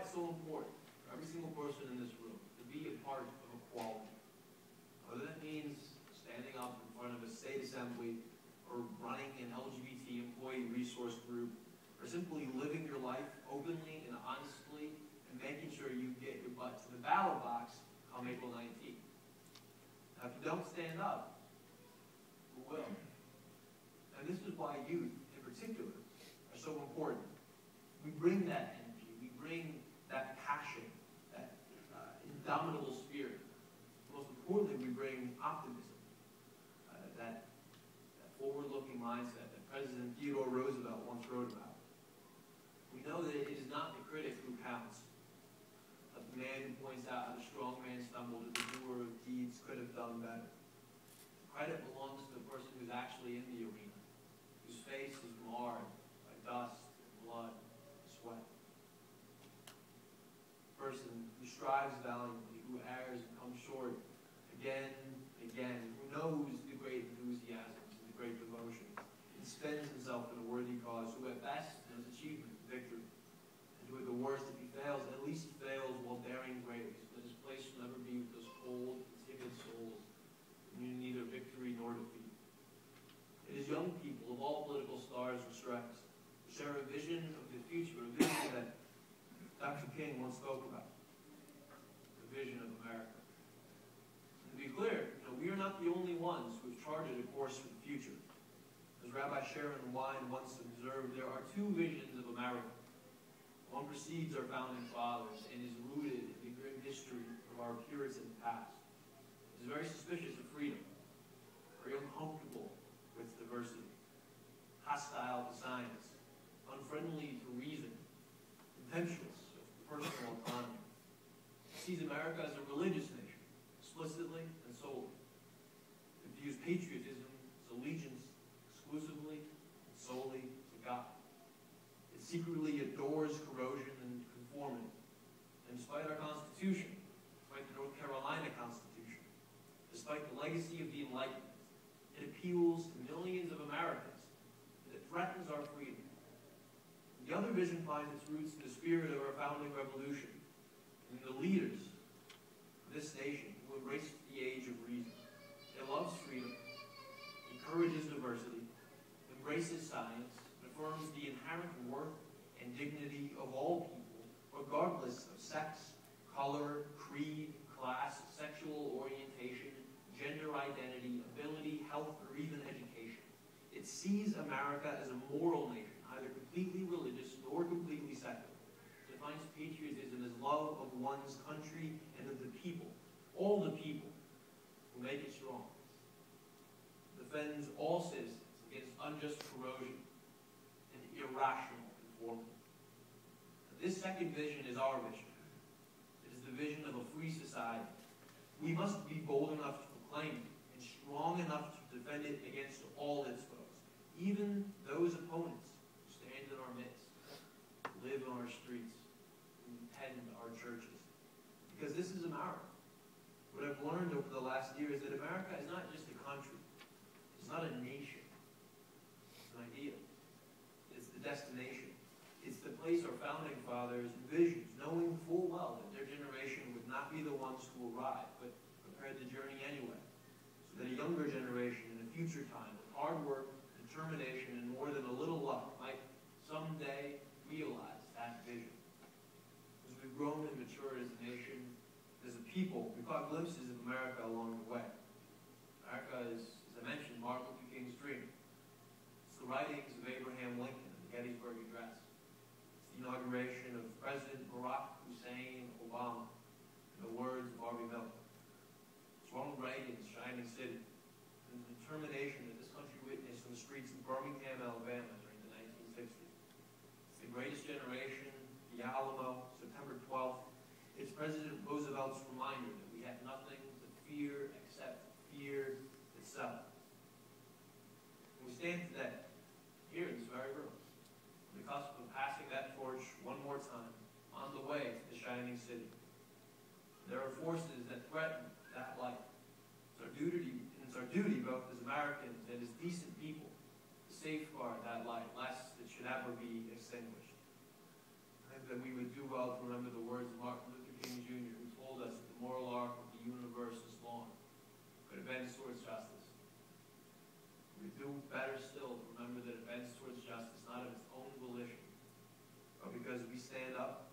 it's so important for every single person in this room to be a part of equality. Whether that means standing up in front of a state assembly, or running an LGBT employee resource group, or simply living your life openly and honestly and making sure you get your butt to the ballot box come April 19th. Now, if you don't stand up, who will? And this is why youth, in particular, are so important. We bring that energy, we bring that passion, that indomitable spirit. Most importantly, we bring optimism, that forward-looking mindset that President Theodore Roosevelt once wrote about. We know that it is not the critic who counts, but the man who points out how the strong man stumbled and the doer of deeds could have done better. Credit belongs to the person who's actually in the arena, whose face is marred by dust, blood, and sweat. The person who strives valiantly, who errs and comes short again and again, who knows the great enthusiasms and the great devotions, and spends himself in a worthy cause, who at best knows achievement and victory, and who at the worst, if he fails, at least he fails while daring greatly, so that his place will never be with those cold and timid souls who knew neither victory nor defeat. It is young people of all political stars and stripes who share a vision of the future, a vision that Dr. King once spoke about, the vision of America. And to be clear, we are not the only ones who have charted a course for the future. As Rabbi Sharon Wine once observed, there are two visions of America. One precedes our founding fathers and is rooted in the grim history of our Puritan past. It is very suspicious of freedom, very uncomfortable with diversity, hostile to science, unfriendly to reason, contemptuous of personal autonomy. It sees America as a religious nation, explicitly and solely. It views patriotism as allegiance exclusively and solely to God. It secretly adores corrosion and conformity. And despite our Constitution, despite the North Carolina Constitution, despite the legacy of the Enlightenment, it appeals to millions of Americans, and it threatens our freedom. And the other vision finds its roots in the spirit of our founding revolution, and in the leaders of this nation who embraced the age of reason. It loves freedom, encourages diversity, embraces science, and affirms the inherent worth and dignity of all people, regardless of sex, color, creed, class, sexual orientation, gender identity, ability, health, or even education. It sees America as a moral nation, neither completely religious nor completely secular. It defines patriotism as love of one's country and of the people, all the people who make it strong. It defends all citizens against unjust corrosion and irrational conformity. This second vision is our vision. It is the vision of a free society. We must be bold enough to proclaim it and strong enough to defend it against all its foes, even those opponents who stand in our midst, live in our streets, and attend our churches. Because this is America. What I've learned over the last year is that America is not just a country. It's not a nation. It's an idea. It's the destination. It's the place our founding fathers envisioned, knowing full well that their generation would not be the ones who arrive, but prepared the journey anyway, so that a younger generation in a future time, with hard work, determination, and more than a little luck, might someday realize that vision. As we've grown and matured as a nation, as a people, we caught glimpses of America along the way. America is, as I mentioned, Martin Luther King's dream. It's the writings of Abraham Lincoln and the Gettysburg Address. It's the inauguration of President Barack Hussein Obama and the words of Harvey Milk. It's Ronald Reagan's Shining City and the determination that this country witnessed on the streets of Birmingham, Alabama during the 1960s. It's the greatest generation, the Alamo, September 12th. It's President Roosevelt's reminder that we have nothing to fear except fear itself. And we stand today, here in this very room, on the cusp of passing that torch one more time, on the way to the shining city. There are forces that threaten that light. It's our duty, both as Americans and as decent people, to safeguard that light, lest it should ever be extinguished. I think that we would do well to remember the justice. We do better still to remember that it bends towards justice, not of its own volition, but because we stand up